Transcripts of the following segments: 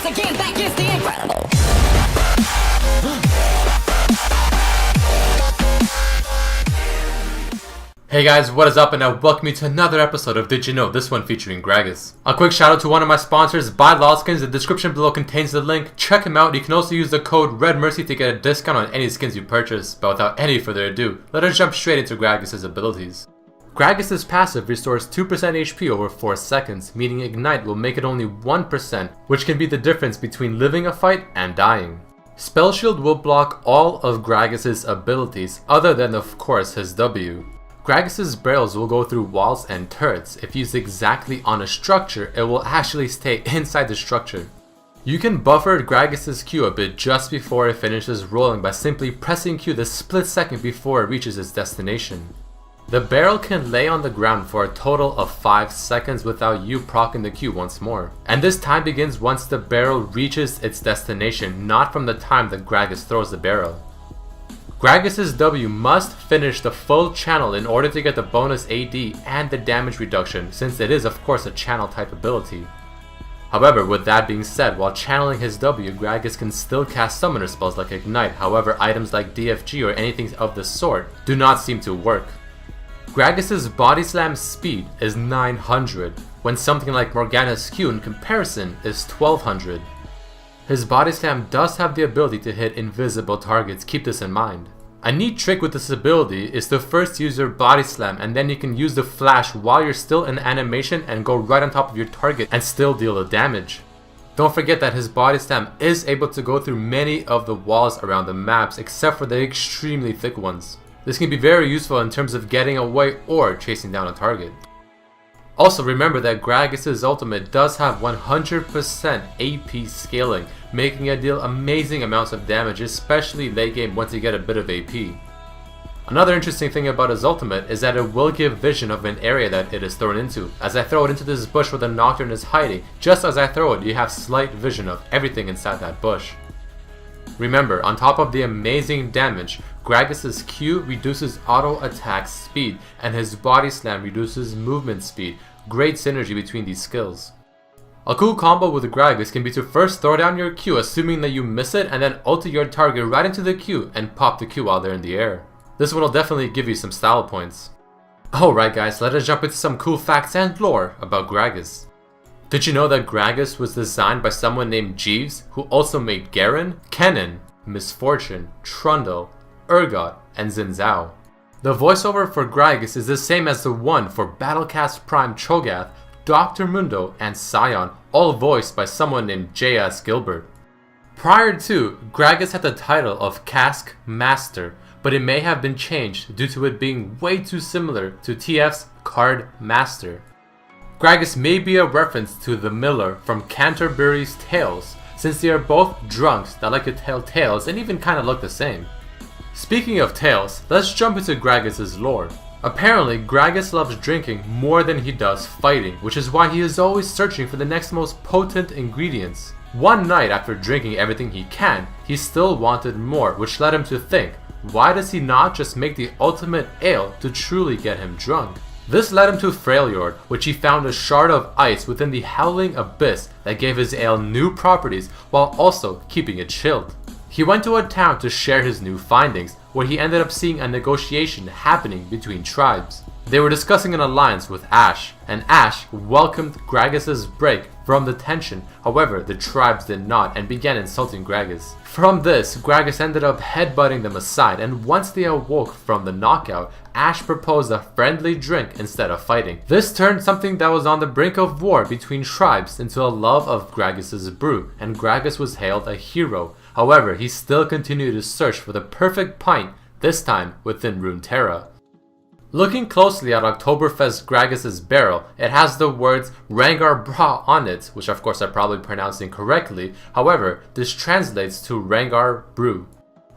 once again, that is the incredible. Hey guys, what is up, and welcome you to another episode of Did You Know, this one featuring Gragas. A quick shout out to one of my sponsors, Buy Skins. The description below contains the link. Check him out. You can also use the code REDMERCY to get a discount on any skins you purchase. But without any further ado, let us jump straight into Gragas' abilities. Gragas' passive restores 2% HP over 4 seconds, meaning Ignite will make it only 1%, which can be the difference between living a fight and dying. Spell Shield will block all of Gragas' abilities, other than of course his W. Gragas' barrels will go through walls and turrets. If used exactly on a structure, it will actually stay inside the structure. You can buffer Gragas' Q a bit just before it finishes rolling by simply pressing Q the split second before it reaches its destination. The barrel can lay on the ground for a total of 5 seconds without you proccing the Q once more. And this time begins once the barrel reaches its destination, not from the time that Gragas throws the barrel. Gragas' W must finish the full channel in order to get the bonus AD and the damage reduction, since it is of course a channel type ability. However, with that being said, while channeling his W, Gragas can still cast summoner spells like Ignite. However, items like DFG or anything of the sort do not seem to work. Gragas' body slam speed is 900, when something like Morgana's Q in comparison is 1200. His body slam does have the ability to hit invisible targets, keep this in mind. A neat trick with this ability is to first use your body slam and then you can use the flash while you're still in animation and go right on top of your target and still deal the damage. Don't forget that his body slam is able to go through many of the walls around the maps except for the extremely thick ones. This can be very useful in terms of getting away or chasing down a target. Also remember that Gragas' ultimate does have 100% AP scaling, making it deal amazing amounts of damage, especially late game once you get a bit of AP. Another interesting thing about his ultimate is that it will give vision of an area that it is thrown into. As I throw it into this bush where the Nocturne is hiding, just as I throw it you have slight vision of everything inside that bush. Remember, on top of the amazing damage, Gragas' Q reduces auto attack speed and his body slam reduces movement speed. Great synergy between these skills. A cool combo with Gragas can be to first throw down your Q assuming that you miss it and then ulti your target right into the Q and pop the Q while they're in the air. This one will definitely give you some style points. Alright guys, let us jump into some cool facts and lore about Gragas. Did you know that Gragas was designed by someone named Jeeves, who also made Garen, Kennen, Misfortune, Trundle, Urgot, and Xin Zhao? The voiceover for Gragas is the same as the one for Battlecast Prime Cho'Gath, Dr. Mundo, and Scion, all voiced by someone named J.S. Gilbert. Prior to, Gragas had the title of Cask Master, but it may have been changed due to it being way too similar to TF's Card Master. Gragas may be a reference to the Miller from Canterbury's Tales, since they are both drunks that like to tell tales and even kinda look the same. Speaking of tales, let's jump into Gragas' lore. Apparently, Gragas loves drinking more than he does fighting, which is why he is always searching for the next most potent ingredients. One night after drinking everything he can, he still wanted more, which led him to think, why does he not just make the ultimate ale to truly get him drunk? This led him to Freljord, which he found a shard of ice within the Howling Abyss that gave his ale new properties while also keeping it chilled. He went to a town to share his new findings, where he ended up seeing a negotiation happening between tribes. They were discussing an alliance with Ash, and Ash welcomed Gragas' break from the tension. However, the tribes did not and began insulting Gragas. From this, Gragas ended up headbutting them aside, and once they awoke from the knockout, Ash proposed a friendly drink instead of fighting. This turned something that was on the brink of war between tribes into a love of Gragas' brew, and Gragas was hailed a hero. However, he still continued to search for the perfect pint, this time within Runeterra. Looking closely at Oktoberfest Gragas' barrel, it has the words Rangar Bra on it, which of course I'm probably pronouncing correctly. However, this translates to Rangar Brew.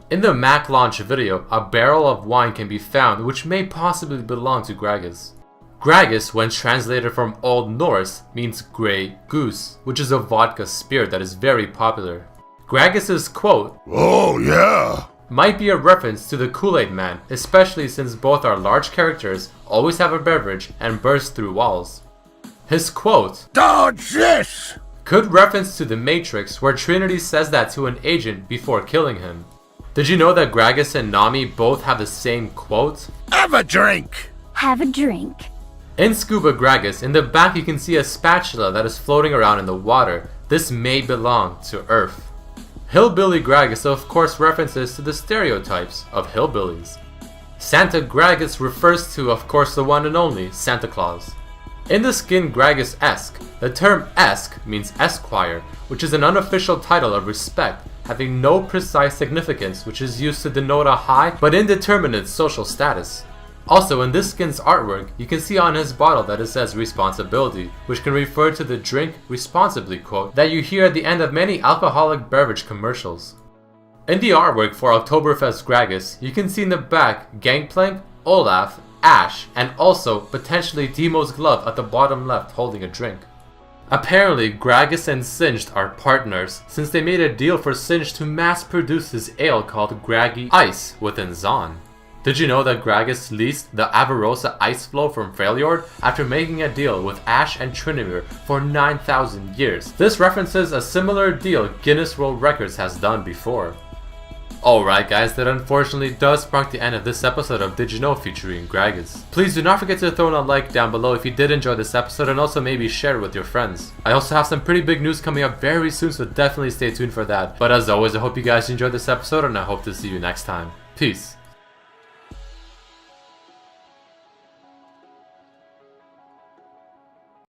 In the Mac launch video, a barrel of wine can be found which may possibly belong to Gragas. Gragas, when translated from Old Norse, means Grey Goose, which is a vodka spirit that is very popular. Gragas' quote, "Oh yeah," might be a reference to the Kool-Aid Man, especially since both are large characters, always have a beverage, and burst through walls. His quote, "Dodge this!" Good reference to The Matrix, where Trinity says that to an agent before killing him. Did you know that Gragas and Nami both have the same quote? Have a drink! Have a drink. In Scuba Gragas, in the back you can see a spatula that is floating around in the water. This may belong to Earth. Hillbilly Gragas of course references to the stereotypes of hillbillies. Santa Gragas refers to of course the one and only Santa Claus. In the skin Gragas-esque, the term esque means esquire, which is an unofficial title of respect, having no precise significance, which is used to denote a high but indeterminate social status. Also, in this skin's artwork, you can see on his bottle that it says responsibility, which can refer to the drink responsibly quote that you hear at the end of many alcoholic beverage commercials. In the artwork for Oktoberfest Gragas, you can see in the back Gangplank, Olaf, Ash, and also potentially Demo's glove at the bottom left holding a drink. Apparently, Gragas and Singed are partners, since they made a deal for Singed to mass produce his ale called Graggy Ice within Zon. Did you know that Gragas leased the Avarosa Ice Flow from Freljord after making a deal with Ash and Trinivir for 9,000 years? This references a similar deal Guinness World Records has done before. Alright guys, that unfortunately does mark the end of this episode of Did You Know featuring Gragas. Please do not forget to throw in a like down below if you did enjoy this episode, and also maybe share it with your friends. I also have some pretty big news coming up very soon, so definitely stay tuned for that. But as always, I hope you guys enjoyed this episode and I hope to see you next time. Peace.